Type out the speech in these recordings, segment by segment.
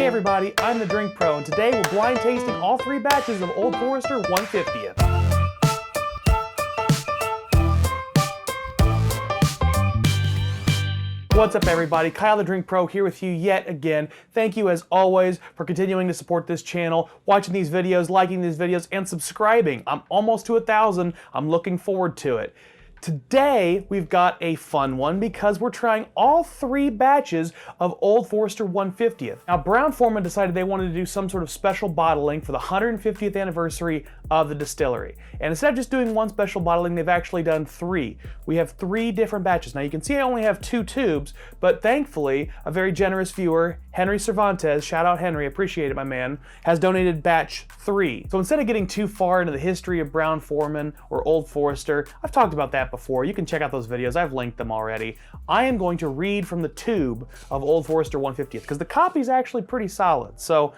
everybody, I'm the Drink Pro, and today we're blind tasting all 3 batches of Old Forester 150th. What's up everybody, Kyle the Drink Pro here with you yet again. Thank you as always for continuing to support this channel, watching these videos, liking these videos, and subscribing. I'm almost to 1,000, I'm looking forward to it. Today, we've got a fun one because we're trying all 3 batches of Old Forester 150th. Now, Brown-Forman decided they wanted to do some sort of special bottling for the 150th anniversary of the distillery. And instead of just doing one special bottling, they've actually done 3. We have 3 different batches. Now, you can see I only have 2 tubes, but thankfully, a very generous viewer, Henry Cervantes, shout out Henry, appreciate it, my man, has donated batch 3. So instead of getting too far into the history of Brown-Forman or Old Forester, I've talked about that before. You can check out those videos. I've linked them already. I am going to read from the tube of Old Forester 150th because the copy's actually pretty solid. So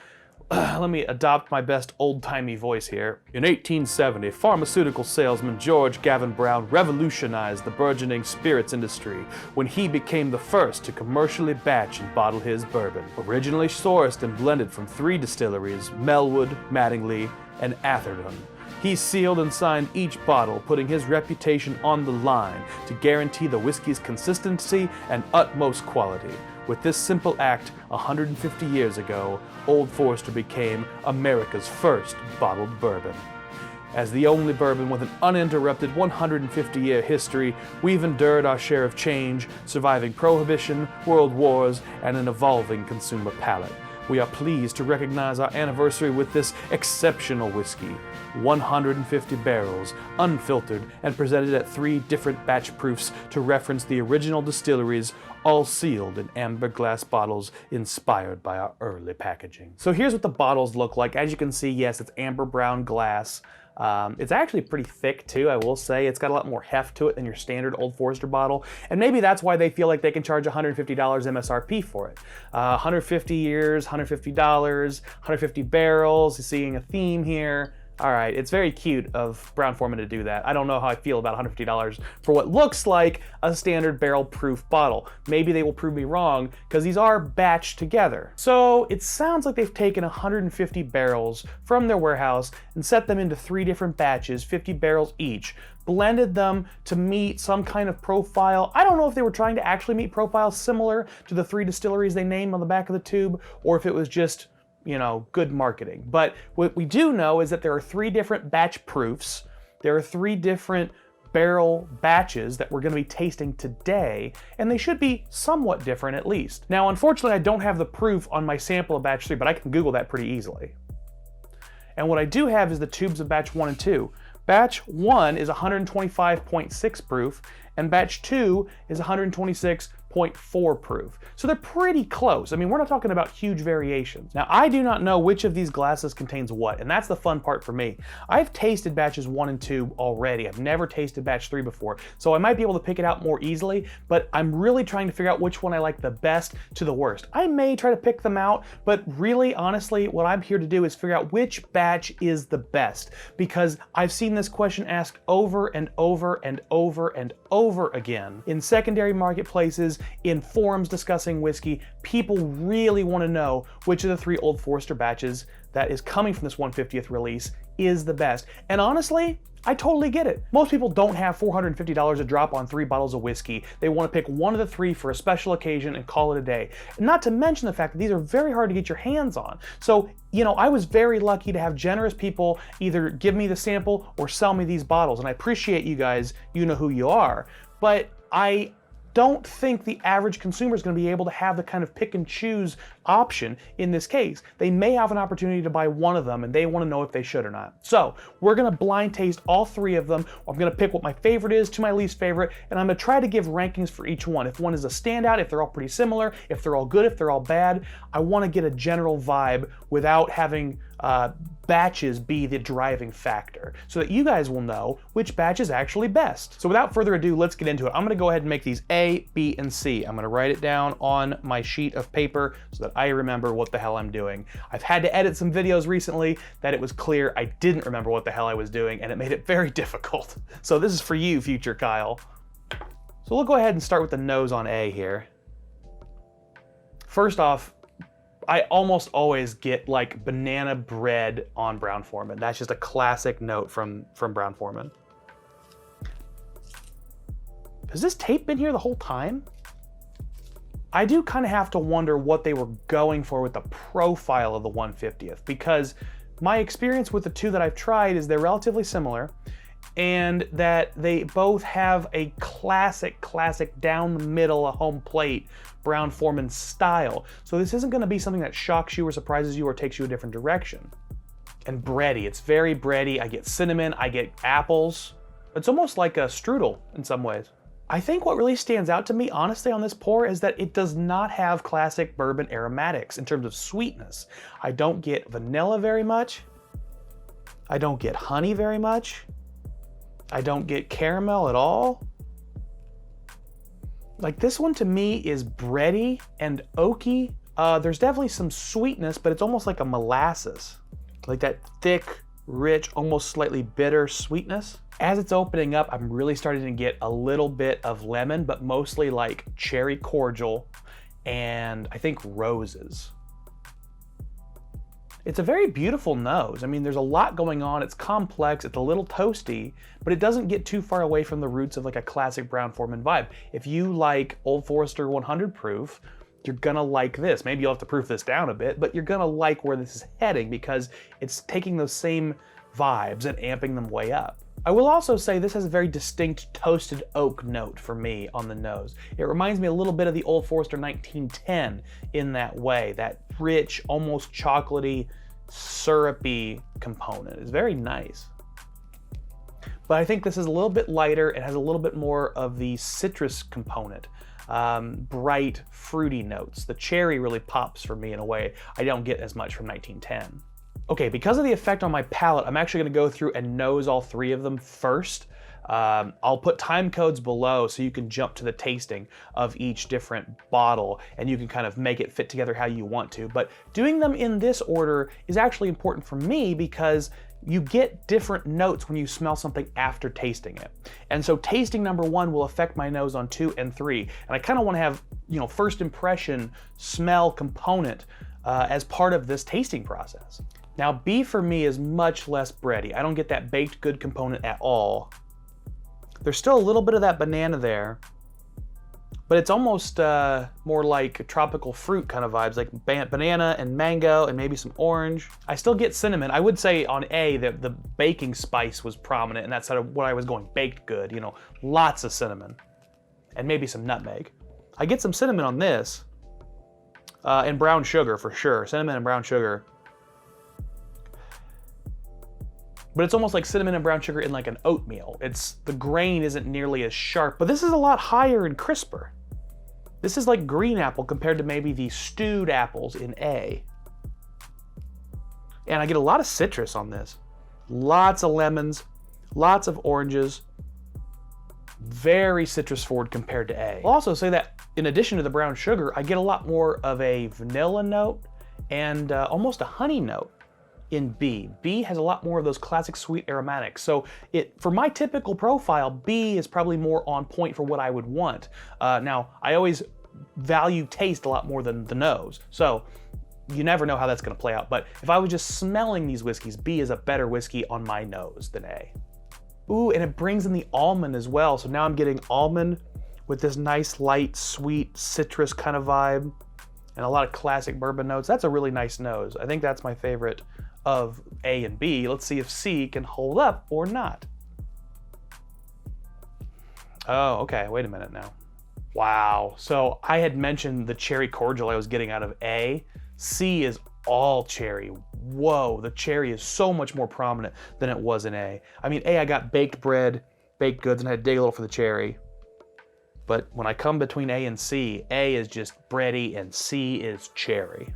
let me adopt my best old-timey voice here. In 1870, pharmaceutical salesman George Gavin Brown revolutionized the burgeoning spirits industry when he became the first to commercially batch and bottle his bourbon. Originally sourced and blended from 3 distilleries, Melwood, Mattingly, and Atherton. He sealed and signed each bottle, putting his reputation on the line to guarantee the whiskey's consistency and utmost quality. With this simple act, 150 years ago, Old Forester became America's first bottled bourbon. As the only bourbon with an uninterrupted 150-year history, we've endured our share of change, surviving prohibition, world wars, and an evolving consumer palate. We are pleased to recognize our anniversary with this exceptional whiskey. 150 barrels, unfiltered, and presented at 3 different batch proofs to reference the original distilleries, all sealed in amber glass bottles inspired by our early packaging. So here's what the bottles look like. As you can see, yes, it's amber brown glass. It's actually pretty thick too, I will say. It's got a lot more heft to it than your standard Old Forester bottle. And maybe that's why they feel like they can charge $150 MSRP for it. 150 years, $150, 150 barrels, you're seeing a theme here. All right, it's very cute of Brown-Forman to do that. I don't know how I feel about $150 for what looks like a standard barrel-proof bottle. Maybe they will prove me wrong, because these are batched together. So it sounds like they've taken 150 barrels from their warehouse and set them into 3 different batches, 50 barrels each, blended them to meet some kind of profile. I don't know if they were trying to actually meet profiles similar to the 3 distilleries they named on the back of the tube, or if it was just, you know, good marketing. But what we do know is that there are 3 different batch proofs. There are 3 different barrel batches that we're going to be tasting today, and they should be somewhat different at least. Now, unfortunately, I don't have the proof on my sample of batch 3, but I can Google that pretty easily. And what I do have is the tubes of batch 1 and 2. Batch 1 is 125.6 proof, and batch 2 is 126.4 proof. So they're pretty close. I mean, we're not talking about huge variations. Now, I do not know which of these glasses contains what, and that's the fun part for me. I've tasted batches 1 and 2 already. I've never tasted batch 3 before, so I might be able to pick it out more easily, but I'm really trying to figure out which one I like the best to the worst. I may try to pick them out, but really, honestly, what I'm here to do is figure out which batch is the best, because I've seen this question asked over and over and over and over again in secondary marketplaces, in forums discussing whiskey. People really want to know which of the 3 Old Forester batches that is coming from this 150th release is the best. And honestly, I totally get it. Most people don't have $450 to drop on 3 bottles of whiskey. They want to pick one of the 3 for a special occasion and call it a day. Not to mention the fact that these are very hard to get your hands on. So, you know, I was very lucky to have generous people either give me the sample or sell me these bottles. And I appreciate you guys, you know who you are. But I don't think the average consumer is going to be able to have the kind of pick and choose option in this case. They may have an opportunity to buy one of them and they want to know if they should or not. So we're going to blind taste all 3 of them. I'm going to pick what my favorite is to my least favorite, and I'm going to try to give rankings for each one. If one is a standout, if they're all pretty similar, if they're all good, if they're all bad. I want to get a general vibe without having batches be the driving factor, so that you guys will know which batch is actually best. So without further ado, let's get into it. I'm gonna go ahead and make these A, B, and C. I'm gonna write it down on my sheet of paper so that I remember what the hell I'm doing. I've had to edit some videos recently that it was clear I didn't remember what the hell I was doing, and it made it very difficult. So this is for you, future Kyle. So we'll go ahead and start with the nose on A here. First off, I almost always get like banana bread on Brown-Forman. That's just a classic note from Brown-Forman. Has this tape been here the whole time? I do kind of have to wonder what they were going for with the profile of the 150th, because my experience with the two that I've tried is they're relatively similar, and that they both have a classic down the middle of home plate Brown-Forman style. So this isn't going to be something that shocks you or surprises you or takes you a different direction. And bready, it's very bready. I get cinnamon, I get apples. It's almost like a strudel in some ways. I think what really stands out to me, honestly, on this pour is that it does not have classic bourbon aromatics in terms of sweetness. I don't get vanilla very much. I don't get honey very much. I don't get caramel at all. Like, this one to me is bready and oaky. There's definitely some sweetness, but it's almost like a molasses. Like that thick, rich, almost slightly bitter sweetness. As it's opening up, I'm really starting to get a little bit of lemon, but mostly like cherry cordial and I think roses. It's a very beautiful nose. I mean, there's a lot going on. It's complex, it's a little toasty, but it doesn't get too far away from the roots of like a classic Brown-Forman vibe. If you like Old Forester 100 proof, you're gonna like this. Maybe you'll have to proof this down a bit, but you're gonna like where this is heading because it's taking those same vibes and amping them way up. I will also say this has a very distinct toasted oak note for me on the nose. It reminds me a little bit of the Old Forester 1910 in that way. That rich, almost chocolatey, syrupy component is very nice. But I think this is a little bit lighter. It has a little bit more of the citrus component. Bright, fruity notes. The cherry really pops for me in a way I don't get as much from 1910. Okay, because of the effect on my palate, I'm actually gonna go through and nose all three of them first. I'll put time codes below so you can jump to the tasting of each different bottle and you can kind of make it fit together how you want to. But doing them in this order is actually important for me because you get different notes when you smell something after tasting it. And so tasting number one will affect my nose on 2 and 3. And I kind of want to have, first impression smell component as part of this tasting process. Now, B for me is much less bready. I don't get that baked good component at all. There's still a little bit of that banana there, but it's almost more like tropical fruit kind of vibes, like banana and mango and maybe some orange. I still get cinnamon. I would say on A that the baking spice was prominent, and that's sort of what I was going, baked good, lots of cinnamon and maybe some nutmeg. I get some cinnamon on this and brown sugar for sure, cinnamon and brown sugar. But it's almost like cinnamon and brown sugar in like an oatmeal. The grain isn't nearly as sharp, but this is a lot higher and crisper. This is like green apple compared to maybe the stewed apples in A. And I get a lot of citrus on this. Lots of lemons, lots of oranges, very citrus forward compared to A. I'll also say that in addition to the brown sugar, I get a lot more of a vanilla note and almost a honey note in B. B has a lot more of those classic sweet aromatics. So for my typical profile, B is probably more on point for what I would want. Now, I always value taste a lot more than the nose. So you never know how that's gonna play out. But if I was just smelling these whiskeys, B is a better whiskey on my nose than A. Ooh, and it brings in the almond as well. So now I'm getting almond with this nice, light, sweet, citrus kind of vibe and a lot of classic bourbon notes. That's a really nice nose. I think that's my favorite of A and B. Let's see if C can hold up or not. Oh, okay, wait a minute now. Wow, so I had mentioned the cherry cordial I was getting out of A. C is all cherry. Whoa, the cherry is so much more prominent than it was in A. I mean, A, I got baked bread, baked goods, and I had to dig a little for the cherry. But when I come between A and C, A is just bready and C is cherry.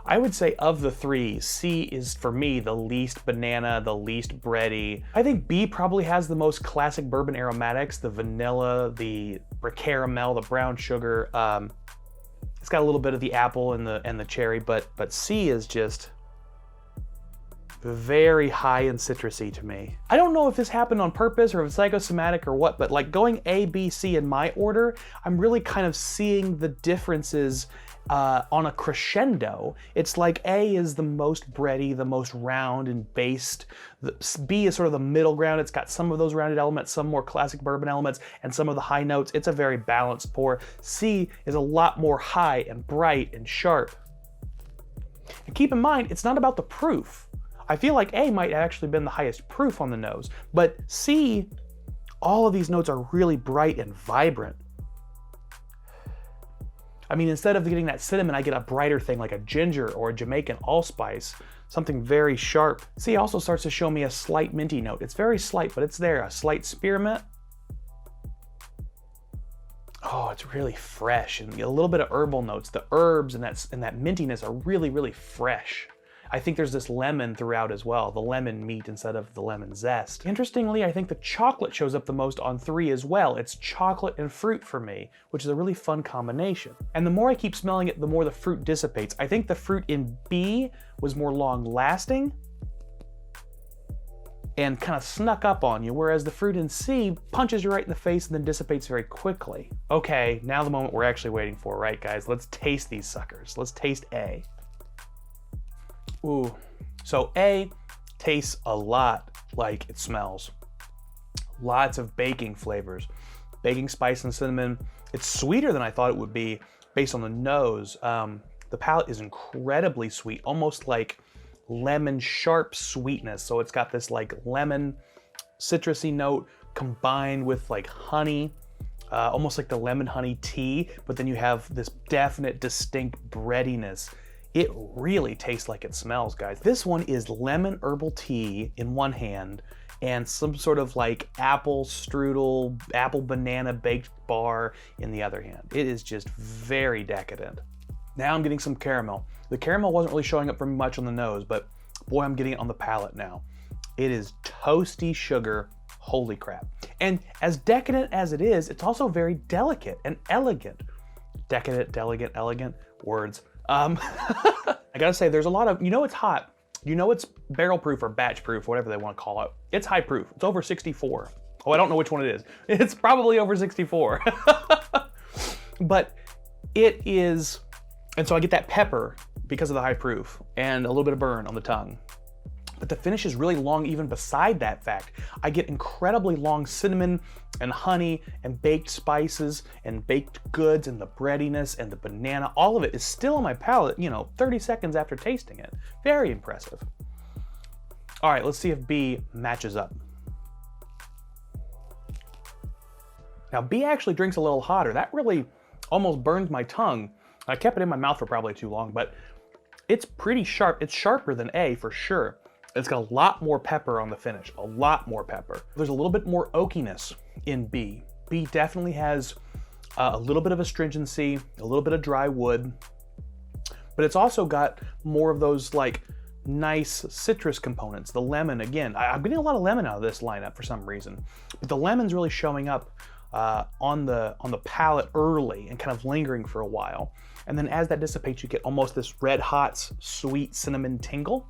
I would say of the three, C is for me the least banana, the least bready. I think B probably has the most classic bourbon aromatics, the vanilla, the caramel, the brown sugar. It's got a little bit of the apple and the cherry, but C is just very high and citrusy to me. I don't know if this happened on purpose or if it's psychosomatic or what, but like going A, B, C in my order, I'm really kind of seeing the differences on a crescendo, it's like A is the most bready, the most round and based. B is sort of the middle ground. It's got some of those rounded elements, some more classic bourbon elements, and some of the high notes. It's a very balanced pour. C is a lot more high and bright and sharp. And keep in mind, it's not about the proof. I feel like A might have actually been the highest proof on the nose, but C, all of these notes are really bright and vibrant. I mean, instead of getting that cinnamon, I get a brighter thing like a ginger or a Jamaican allspice, something very sharp. C also starts to show me a slight minty note. It's very slight, but it's there, a slight spearmint. Oh, it's really fresh, and a little bit of herbal notes. The herbs and that mintiness are really, really fresh. I think there's this lemon throughout as well, the lemon meat instead of the lemon zest. Interestingly, I think the chocolate shows up the most on 3 as well. It's chocolate and fruit for me, which is a really fun combination. And the more I keep smelling it, the more the fruit dissipates. I think the fruit in B was more long lasting and kind of snuck up on you, whereas the fruit in C punches you right in the face and then dissipates very quickly. Okay, now the moment we're actually waiting for, right guys? Let's taste these suckers. Let's taste A. Ooh, so A tastes a lot like it smells. Lots of baking flavors, baking spice and cinnamon. It's sweeter than I thought it would be based on the nose. The palate is incredibly sweet, almost like lemon sharp sweetness. So it's got this like lemon citrusy note combined with like honey, almost like the lemon honey tea, but then you have this definite distinct breadiness. It really tastes like it smells, guys. This one is lemon herbal tea in one hand and some sort of like apple strudel, apple banana baked bar in the other hand. It is just very decadent. Now I'm getting some caramel. The caramel wasn't really showing up for me much on the nose, but boy, I'm getting it on the palate now. It is toasty sugar, holy crap. And as decadent as it is, it's also very delicate and elegant. Decadent, delicate, elegant, words. I gotta say, there's a lot of, it's hot. It's barrel proof or batch proof, whatever they want to call it. It's high proof. It's over 64. Oh, I don't know which one it is. It's probably over 64. But it is, and so I get that pepper because of the high proof and a little bit of burn on the tongue. But the finish is really long even beside that fact. I get incredibly long cinnamon and honey and baked spices and baked goods and the breadiness and the banana. All of it is still on my palate, 30 seconds after tasting it. Very impressive. All right, let's see if B matches up. Now B actually drinks a little hotter. That really almost burned my tongue. I kept it in my mouth for probably too long, but it's pretty sharp. It's sharper than A for sure. It's got a lot more pepper on the finish, a lot more pepper. There's a little bit more oakiness in B. B definitely has a little bit of astringency, a little bit of dry wood, but it's also got more of those like nice citrus components. The lemon, again, I'm getting a lot of lemon out of this lineup for some reason, but the lemon's really showing up on the palate early and kind of lingering for a while. And then as that dissipates, you get almost this red hot, sweet cinnamon tingle.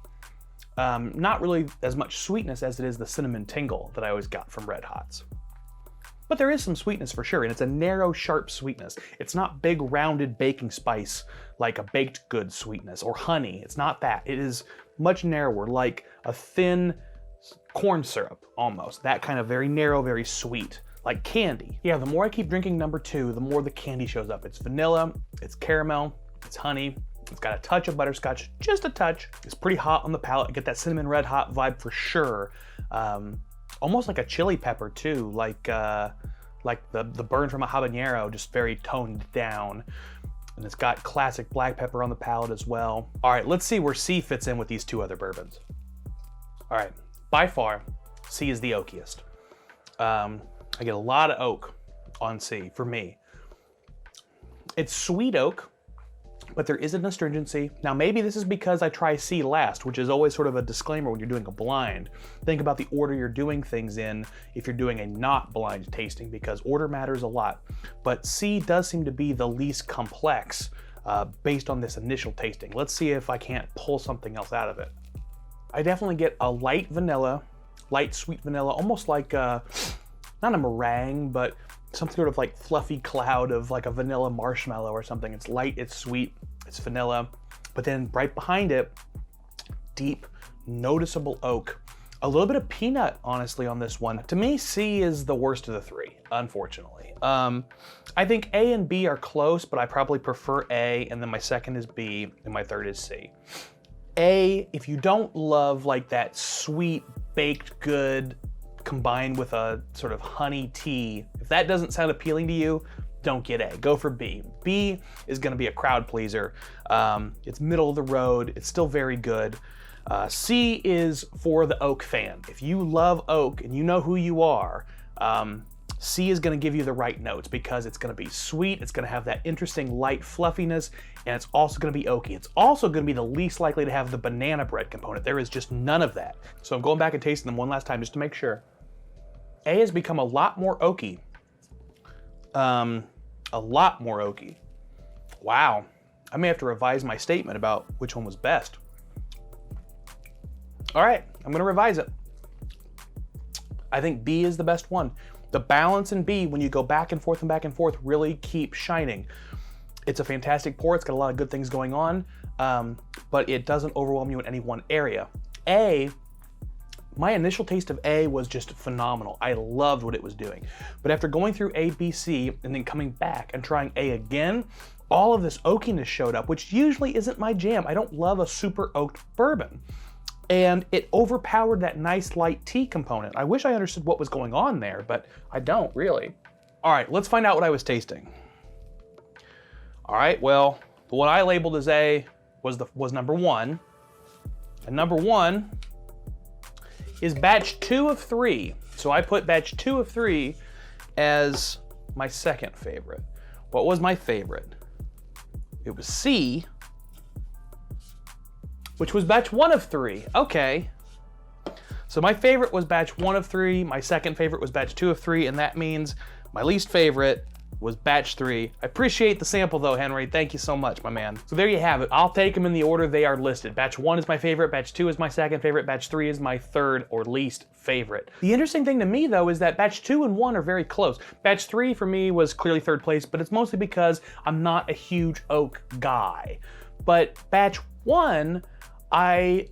Not really as much sweetness as it is the cinnamon tingle that I always got from Red Hots. But there is some sweetness for sure, and it's a narrow, sharp sweetness. It's not big, rounded baking spice like a baked good sweetness or honey. It's not that. It is much narrower, like a thin corn syrup almost. That kind of very narrow, very sweet, like candy. Yeah, the more I keep drinking number 2, the more the candy shows up. It's vanilla, it's caramel, it's honey. It's got a touch of butterscotch, just a touch. It's pretty hot on the palate. I get that cinnamon red hot vibe for sure. Almost like a chili pepper too, like the burn from a habanero, just very toned down. And it's got classic black pepper on the palate as well. All right, let's see where C fits in with these 2 other bourbons. All right, by far, C is the oakiest. I get a lot of oak on C for me. It's sweet oak, but there is an astringency. Now maybe this is because I try C last, which is always sort of a disclaimer when you're doing a blind. Think about the order you're doing things in if you're doing a not blind tasting, because order matters a lot. But C does seem to be the least complex based on this initial tasting. Let's see if I can't pull something else out of it. I definitely get a light vanilla, light sweet vanilla, almost like not a meringue, but some sort of like fluffy cloud of like a vanilla marshmallow or something. It's light, it's sweet. it's vanilla, but then right behind it, deep, noticeable oak. A little bit of peanut, honestly, on this one. To me, C is the worst of the three, unfortunately. I think A and B are close, but I probably prefer A, and then my second is B, and my third is C. A, if you don't love like that sweet, baked good combined with a sort of honey tea, if that doesn't sound appealing to you, don't get A, go for B. B is gonna be a crowd pleaser. It's middle of the road, it's still very good. C is for the oak fan. If you love oak and you know who you are, C is gonna give you the right notes because it's gonna be sweet, it's gonna have that interesting light fluffiness, and it's also gonna be oaky. It's also gonna be the least likely to have the banana bread component. There is just none of that. So I'm going back and tasting them one last time just to make sure. A has become a lot more oaky. A lot more oaky. Wow. I may have to revise my statement about which one was best. All right, I'm gonna revise it. I think B is the best one. The balance in B, when you go back and forth, really keep shining. It's a fantastic pour, it's got a lot of good things going on, but it doesn't overwhelm you in any one area. A, my initial taste of A was just phenomenal. I loved what it was doing. But after going through A, B, C, and then coming back and trying A again, all of this oakiness showed up, which usually isn't my jam. I don't love a super oaked bourbon. And it overpowered that nice light tea component. I wish I understood what was going on there, but I don't really. All right, let's find out what I was tasting. All right, well, the one I labeled as A was number one. And number one is batch 2 of 3. So I put batch 2 of 3 as my second favorite. What was my favorite? It was C, which was batch 1 of 3. Okay. So my favorite was batch 1 of 3, my second favorite was batch 2 of 3, and that means my least favorite was batch 3. I appreciate the sample though, Henry. Thank you so much, my man. So there you have it. I'll take them in the order they are listed. Batch 1 is my favorite, batch 2 is my second favorite, batch 3 is my third or least favorite. The interesting thing to me though is that batch 2 and 1 are very close. Batch 3 for me was clearly third place, but it's mostly because I'm not a huge oak guy. But batch 1, I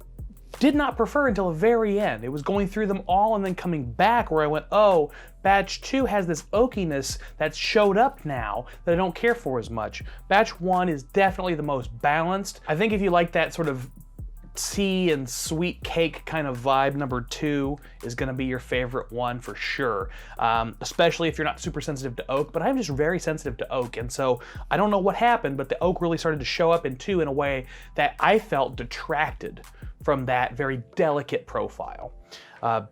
did not prefer until the very end. It was going through them all and then coming back where I went, oh, batch 2 has this oakiness that's showed up now that I don't care for as much. Batch 1 is definitely the most balanced. I think if you like that sort of tea and sweet cake kind of vibe, number 2 is gonna be your favorite one for sure. Especially if you're not super sensitive to oak, but I'm just very sensitive to oak. And so I don't know what happened, but the oak really started to show up in 2 in a way that I felt detracted from that very delicate profile.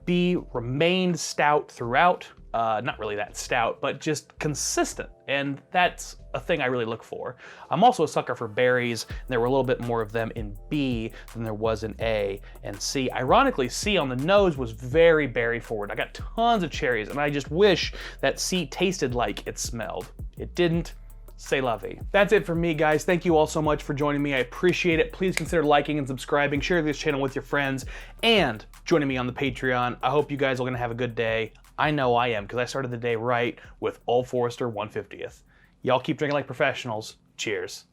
B remained stout throughout. Not really that stout, but just consistent. And that's a thing I really look for. I'm also a sucker for berries, and there were a little bit more of them in B than there was in A and C. Ironically, C on the nose was very berry forward. I got tons of cherries, and I just wish that C tasted like it smelled. It didn't. C'est la vie. That's it for me, guys. Thank you all so much for joining me. I appreciate it. Please consider liking and subscribing, share this channel with your friends, and joining me on the Patreon. I hope you guys are gonna have a good day. I know I am, because I started the day right with Old Forester 150th. Y'all keep drinking like professionals. Cheers.